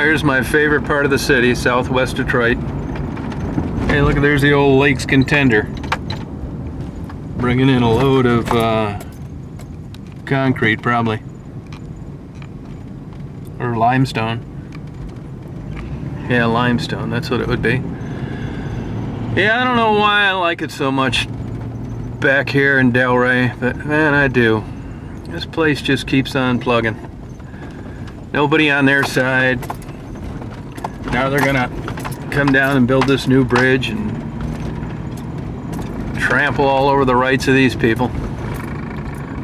here's my favorite part of the city, southwest Detroit. Hey, look, there's the old Lakes Contender. Bringing in a load of concrete, probably. Or limestone. Yeah, limestone, that's what it would be. Yeah, I don't know why I like it so much back here in Delray, but man, I do. This place just keeps on plugging. Nobody on their side. Now they're gonna come down and build this new bridge and trample all over the rights of these people.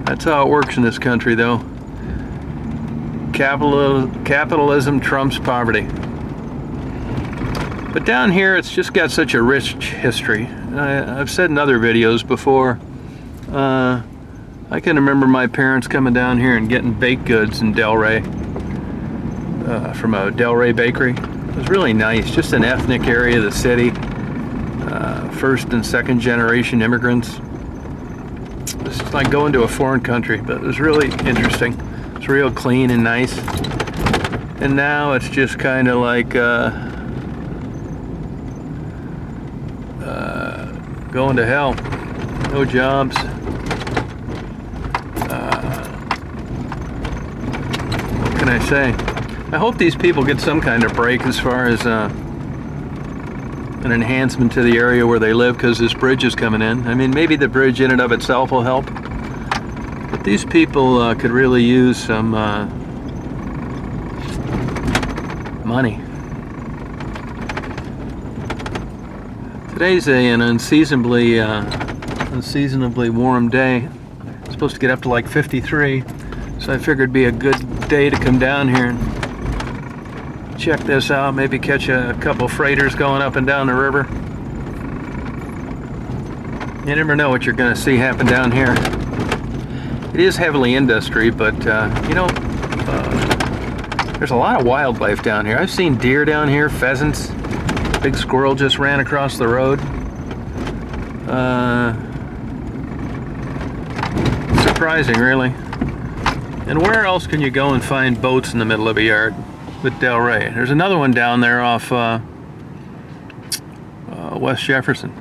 That's how it works in this country, though. Capitalism trumps poverty. But down here, it's just got such a rich history. I've said in other videos before, I can remember my parents coming down here and getting baked goods in Delray, from a Delray bakery. It was really nice, just an ethnic area of the city. First and second generation immigrants. It's like going to a foreign country, but it was really interesting. It's real clean and nice. And now it's just kind of like going to hell. No jobs. What can I say? I hope these people get some kind of break as far as an enhancement to the area where they live, because this bridge is coming in. I mean, maybe the bridge in and of itself will help, but these people could really use some money. Today's an unseasonably warm day. It's supposed to get up to like 53, so I figured it'd be a good day to come down here and check this out, maybe catch a couple freighters going up and down the river. You never know what you're going to see happen down here. It is heavily industry, but you know, there's a lot of wildlife down here. I've seen deer down here, pheasants. A big squirrel just ran across the road. Surprising, really. And where else can you go and find boats in the middle of a yard with Delray? There's another one down there off West Jefferson.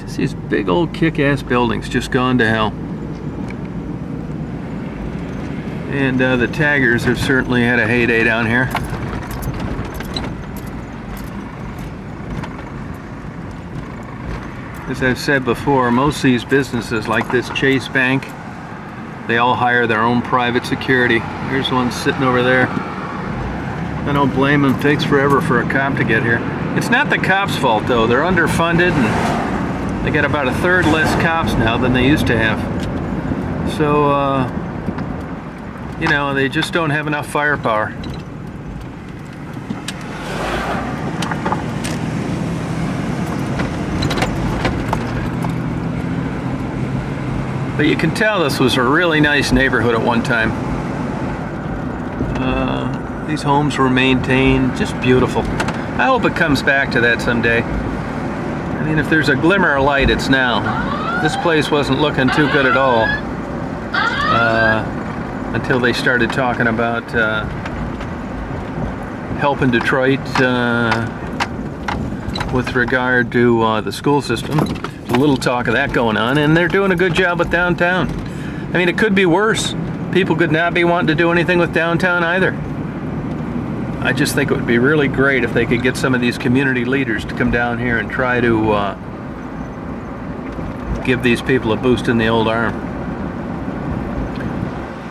Just these big old kick-ass buildings just gone to hell. And the taggers have certainly had a heyday down here. As I've said before, most of these businesses, like this Chase Bank, they all hire their own private security. Here's one sitting over there. I don't blame them. It takes forever for a cop to get here. It's not the cops' fault, though. They're underfunded, and they got about a third less cops now than they used to have. So, you know, they just don't have enough firepower. But you can tell this was a really nice neighborhood at one time. These homes were maintained, just beautiful. I hope it comes back to that someday. I mean, if there's a glimmer of light, it's now. This place wasn't looking too good at all until they started talking about helping Detroit with regard to the school system. A little talk of that going on, and they're doing a good job with downtown. I mean, it could be worse. People could not be wanting to do anything with downtown either. I just think it would be really great if they could get some of these community leaders to come down here and try to give these people a boost in the old arm.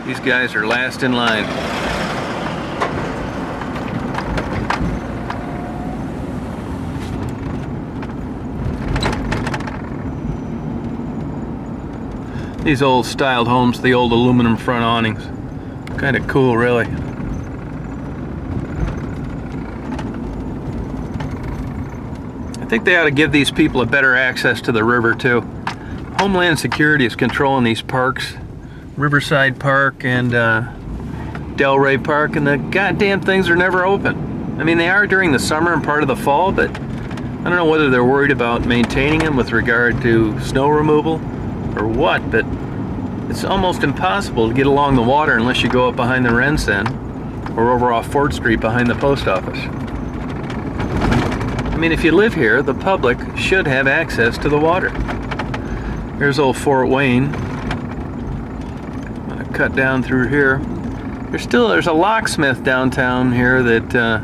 These guys are last in line. These old styled homes, the old aluminum front awnings. Kind of cool, really. I think they ought to give these people a better access to the river, too. Homeland Security is controlling these parks. Riverside Park and Delray Park, and the goddamn things are never open. I mean, they are during the summer and part of the fall, but I don't know whether they're worried about maintaining them with regard to snow removal or what, but it's almost impossible to get along the water unless you go up behind the Rensen or over off Fort Street behind the post office. I mean, if you live here, the public should have access to the water. Here's old Fort Wayne. I'm gonna cut down through here. There's a locksmith downtown here that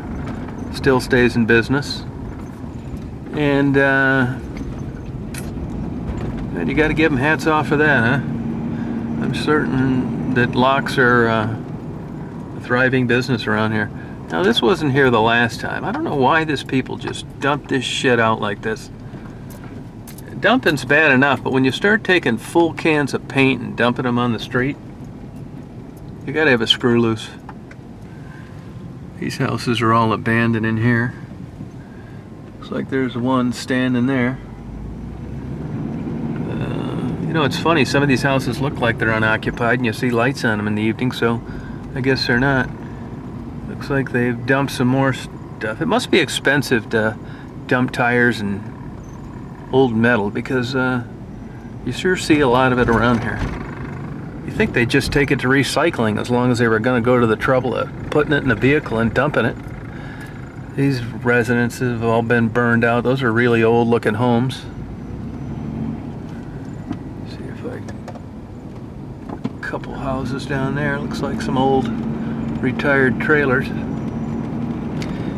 still stays in business. And you got to give them hats off for that, huh? I'm certain that locks are a thriving business around here. Now, this wasn't here the last time. I don't know why this people just dump this shit out like this. Dumping's bad enough, but when you start taking full cans of paint and dumping them on the street, you gotta have a screw loose. These houses are all abandoned in here. Looks like there's one standing there. You know, it's funny, some of these houses look like they're unoccupied and you see lights on them in the evening, so I guess they're not. Looks like they've dumped some more stuff. It must be expensive to dump tires and old metal, because you sure see a lot of it around here. You think they'd just take it to recycling as long as they were going to go to the trouble of putting it in a vehicle and dumping it. These residences have all been burned out. Those are really old looking homes. See if I can... A couple houses down there. Looks like some old retired trailers.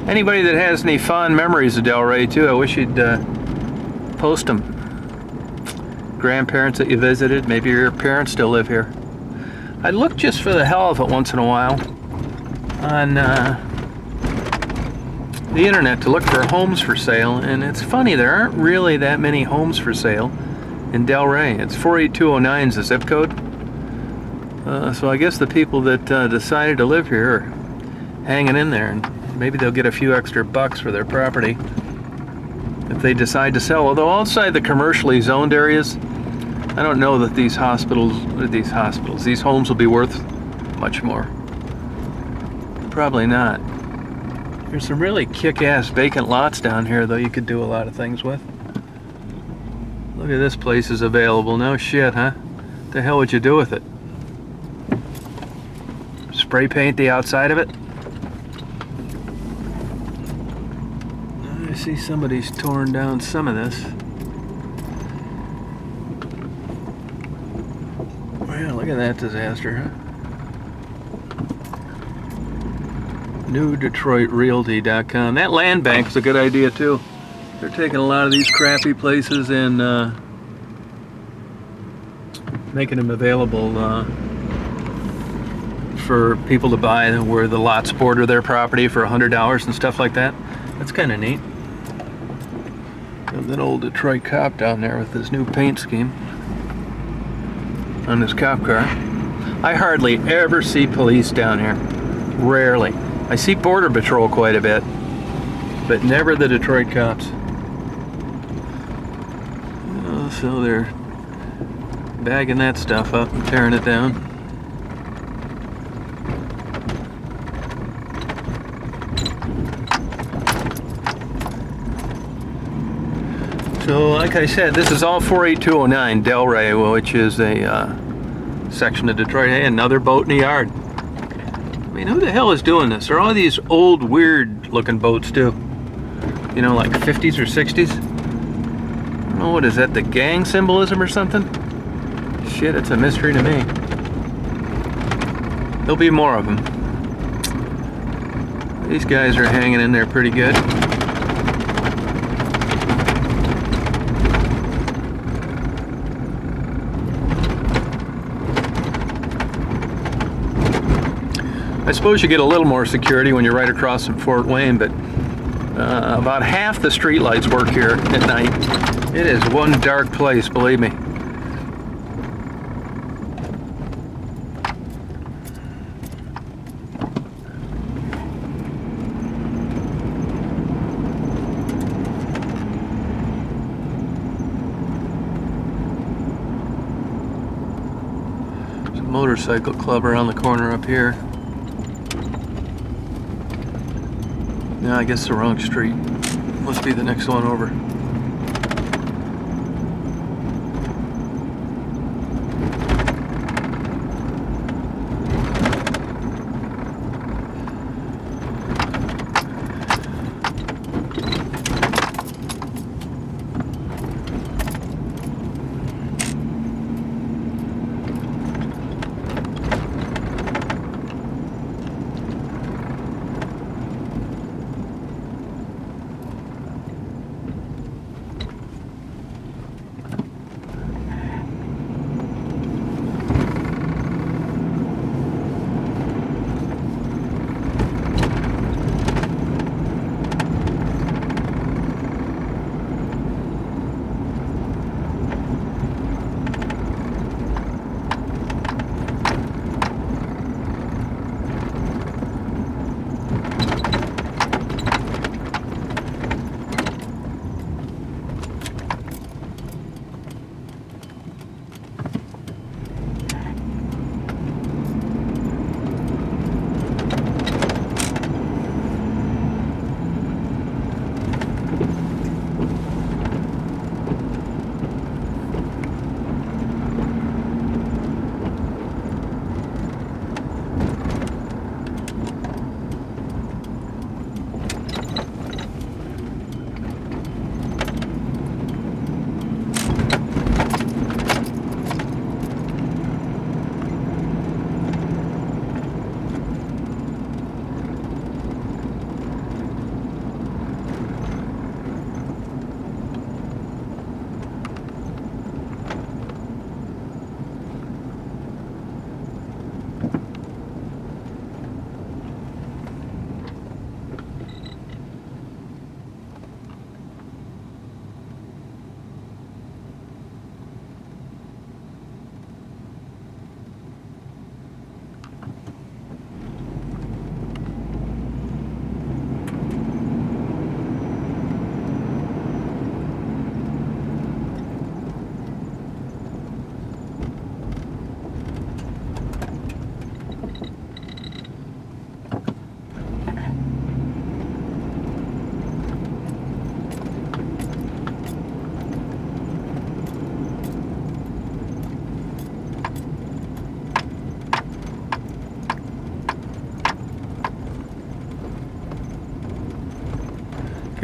Anybody that has any fond memories of Delray too, I wish you'd post them. Grandparents that you visited, maybe your parents still live here. I look just for the hell of it once in a while on the internet to look for homes for sale, and it's funny, there aren't really that many homes for sale in Delray. It's 48209 is the zip code. So I guess the people that decided to live here are hanging in there, and maybe they'll get a few extra bucks for their property if they decide to sell. Although outside the commercially zoned areas, I don't know that these homes will be worth much more. Probably not. There's some really kick-ass vacant lots down here, though, you could do a lot of things with. Look at this place is available. No shit, huh? What the hell would you do with it? Spray paint the outside of it? I see somebody's torn down some of this. Well, look at that disaster, huh? NewDetroitRealty.com. That land bank's a good idea too. They're taking a lot of these crappy places and making them available for people to buy, where the lots border their property for $100 and stuff like that. That's kind of neat. Got that old Detroit cop down there with his new paint scheme on his cop car. I hardly ever see police down here. Rarely. I see Border Patrol quite a bit, but never the Detroit cops. So they're bagging that stuff up and tearing it down. So, like I said, this is all 48209 Delray, which is a section of Detroit. Hey, another boat in the yard. I mean, who the hell is doing this? Are all these old, weird-looking boats, too? You know, like 50s or 60s? I don't know, what is that, the gang symbolism or something? Shit, it's a mystery to me. There'll be more of them. These guys are hanging in there pretty good. I suppose you get a little more security when you're right across from Fort Wayne, but about half the streetlights work here at night. It is one dark place, believe me. There's a motorcycle club around the corner up here. No, I guess the wrong street. Must be the next one over.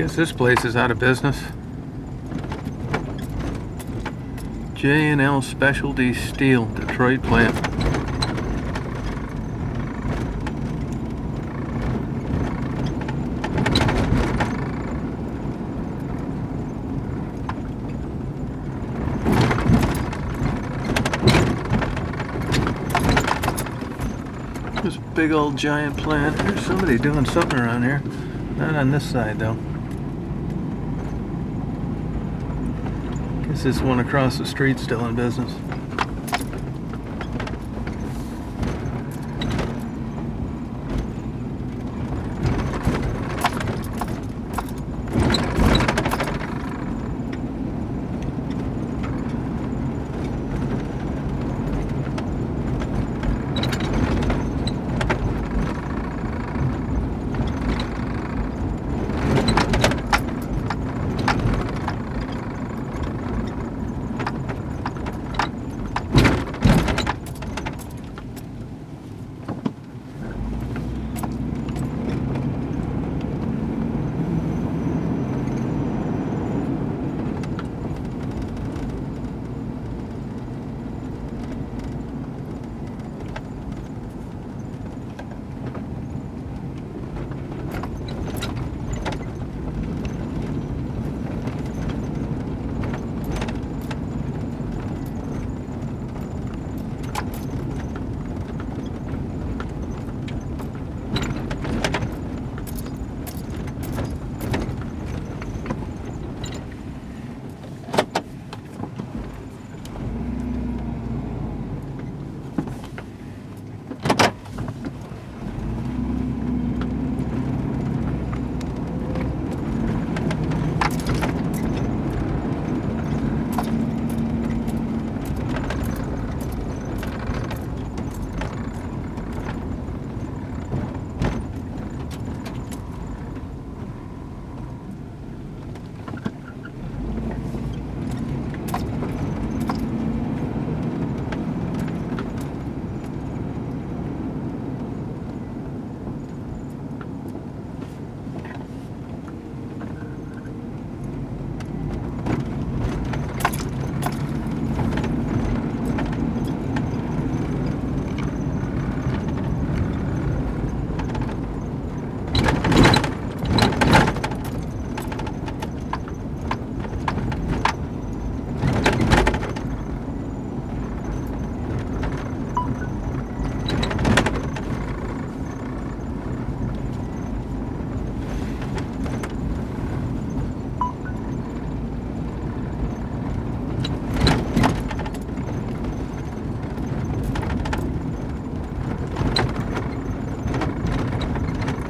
Guess this place is out of business. J&L Specialty Steel, Detroit plant. This big old giant plant. There's somebody doing something around here. Not on this side though. Guess this one across the street's still in business.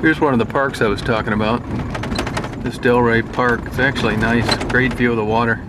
Here's one of the parks I was talking about. This Delray Park. It's actually nice. Great view of the water.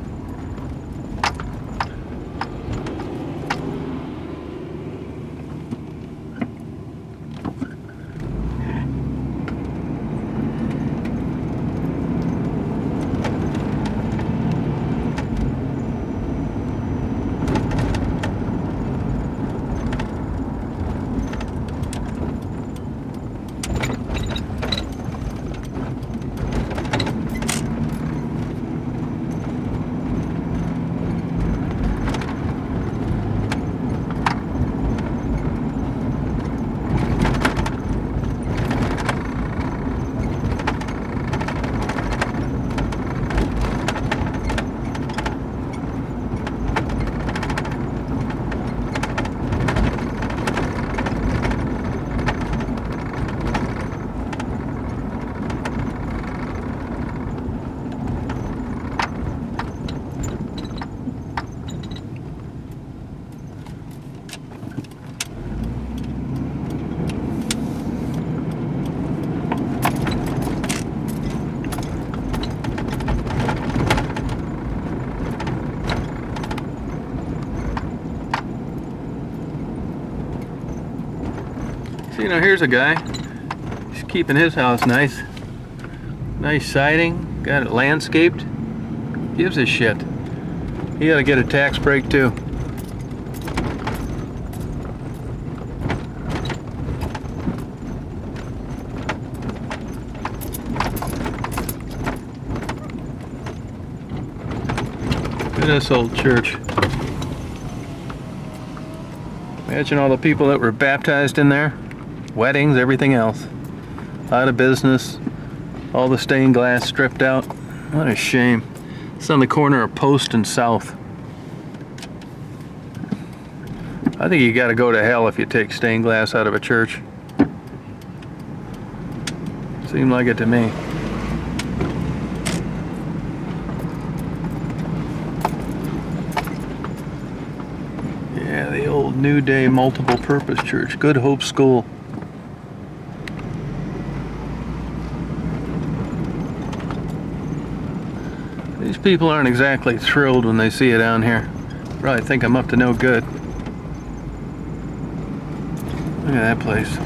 So, you know, here's a guy. He's keeping his house nice. Nice siding. Got it landscaped. Gives a shit. He ought to get a tax break too. Look at this old church. Imagine all the people that were baptized in there. Weddings, everything else. Out of business. All the stained glass stripped out. What a shame. It's on the corner of Post and South. I think you gotta go to hell if you take stained glass out of a church. Seemed like it to me. Yeah, the old New Day multiple purpose church. Good Hope School. These people aren't exactly thrilled when they see you down here. Probably think I'm up to no good. Look at that place.